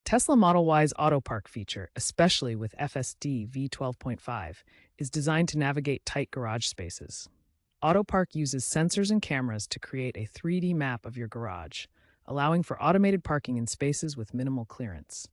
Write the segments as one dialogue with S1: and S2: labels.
S1: Tesla Model Y's Autopark feature, especially with FSD V12.5, is designed to navigate tight garage spaces. Autopark uses sensors and cameras to create a 3D map of your garage, allowing for automated parking in spaces with minimal clearance.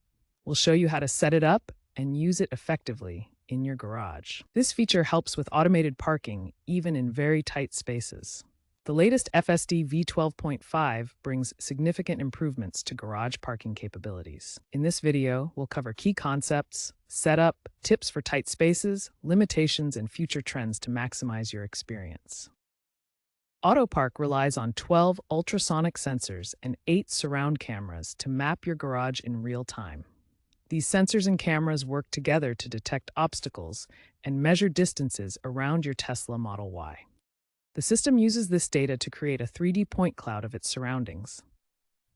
S1: We'll show you how to set it up and use it effectively in your garage. This feature helps with automated parking even in very tight spaces. The latest FSD V12.5 brings significant improvements to garage parking capabilities. In this video, we'll cover key concepts, setup, tips for tight spaces, limitations, and future trends to maximize your experience. Autopark relies on 12 ultrasonic sensors and 8 surround cameras to map your garage in real time. These sensors and cameras work together to detect obstacles and measure distances around your Tesla Model Y. The system uses this data to create a 3D point cloud of its surroundings.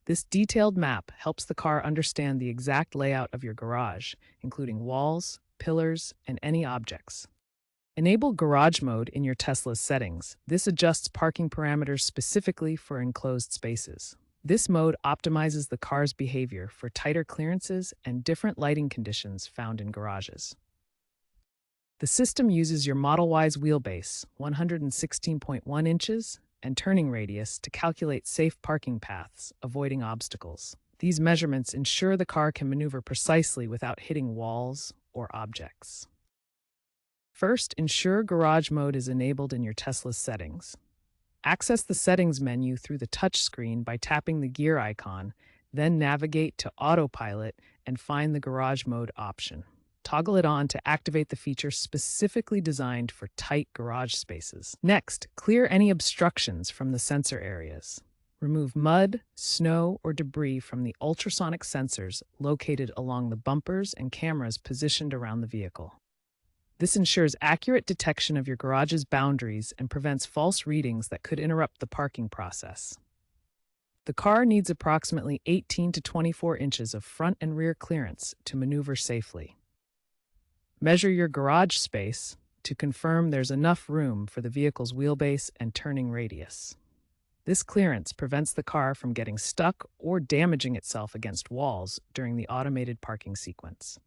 S1: This detailed map helps the car understand the exact layout of your garage, including walls, pillars, and any objects. Enable Garage Mode in your Tesla's settings. This adjusts parking parameters specifically for enclosed spaces. This mode optimizes the car's behavior for tighter clearances and different lighting conditions found in garages. The system uses your Model Y's wheelbase, 116.1 inches, and turning radius to calculate safe parking paths, avoiding obstacles. These measurements ensure the car can maneuver precisely without hitting walls or objects. First, ensure Garage Mode is enabled in your Tesla's settings. Access the Settings menu through the touchscreen by tapping the gear icon, then navigate to Autopilot and find the Garage Mode option. Toggle it on to activate the feature specifically designed for tight garage spaces. Next, clear any obstructions from the sensor areas. Remove mud, snow, or debris from the ultrasonic sensors located along the bumpers and cameras positioned around the vehicle. This ensures accurate detection of your garage's boundaries and prevents false readings that could interrupt the parking process. The car needs approximately 18 to 24 inches of front and rear clearance to maneuver safely. Measure your garage space to confirm there's enough room for the vehicle's wheelbase and turning radius. This clearance prevents the car from getting stuck or damaging itself against walls during the automated parking sequence.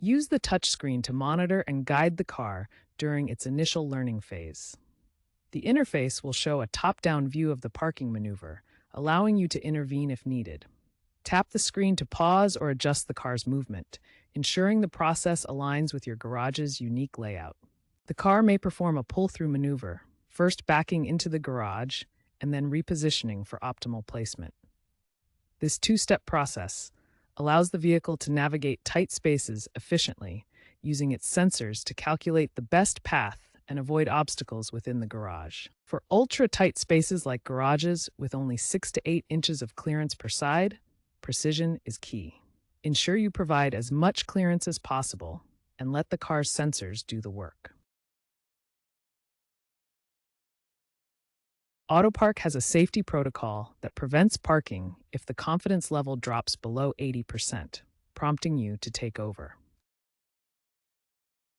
S1: Use the touchscreen to monitor and guide the car during its initial learning phase. The interface will show a top-down view of the parking maneuver, allowing you to intervene if needed. Tap the screen to pause or adjust the car's movement, ensuring the process aligns with your garage's unique layout. The car may perform a pull-through maneuver, first backing into the garage and then repositioning for optimal placement. This two-step process allows the vehicle to navigate tight spaces efficiently, using its sensors to calculate the best path and avoid obstacles within the garage. For ultra-tight spaces like garages with only 6 to 8 inches of clearance per side, precision is key. Ensure you provide as much clearance as possible and let the car's sensors do the work. Autopark has a safety protocol that prevents parking if the confidence level drops below 80%, prompting you to take over.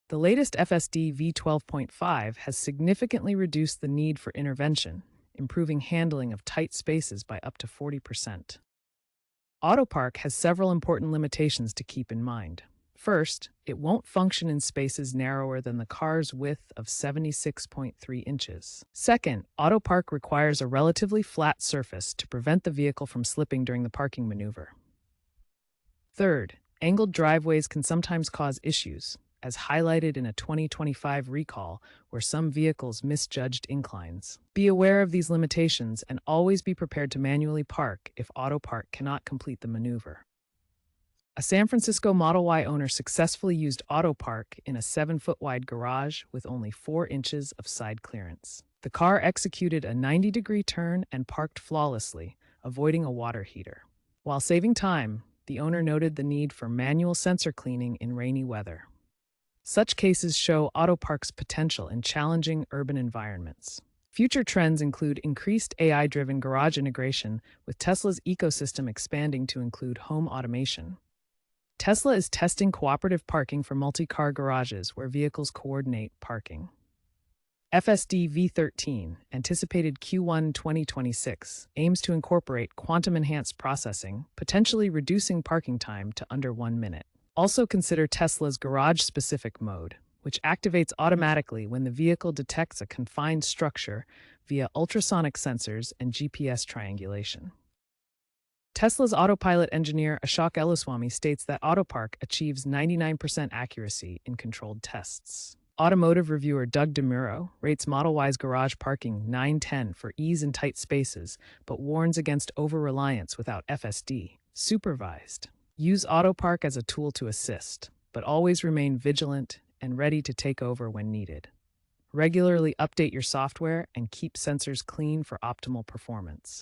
S1: The latest FSD V12.5 has significantly reduced the need for intervention, improving handling of tight spaces by up to 40%. Autopark has several important limitations to keep in mind. First, it won't function in spaces narrower than the car's width of 76.3 inches. Second, Autopark requires a relatively flat surface to prevent the vehicle from slipping during the parking maneuver. Third, angled driveways can sometimes cause issues, as highlighted in a 2025 recall where some vehicles misjudged inclines. Be aware of these limitations and always be prepared to manually park if Autopark cannot complete the maneuver. A San Francisco Model Y owner successfully used Autopark in a 7-foot-wide garage with only 4 inches of side clearance. The car executed a 90-degree turn and parked flawlessly, avoiding a water heater. While saving time, the owner noted the need for manual sensor cleaning in rainy weather. Such cases show Autopark's potential in challenging urban environments. Future trends include increased AI-driven garage integration, with Tesla's ecosystem expanding to include home automation. Tesla is testing cooperative parking for multi-car garages where vehicles coordinate parking. FSD V13, anticipated Q1 2026, aims to incorporate quantum-enhanced processing, potentially reducing parking time to under 1 minute. Also consider Tesla's garage-specific mode, which activates automatically when the vehicle detects a confined structure via ultrasonic sensors and GPS triangulation. Tesla's autopilot engineer Ashok Elaswamy states that Autopark achieves 99% accuracy in controlled tests. Automotive reviewer Doug DeMuro rates Model Y's garage parking 9/10 for ease in tight spaces, but warns against over-reliance without FSD. Supervised. Use Autopark as a tool to assist, but always remain vigilant and ready to take over when needed. Regularly update your software and keep sensors clean for optimal performance.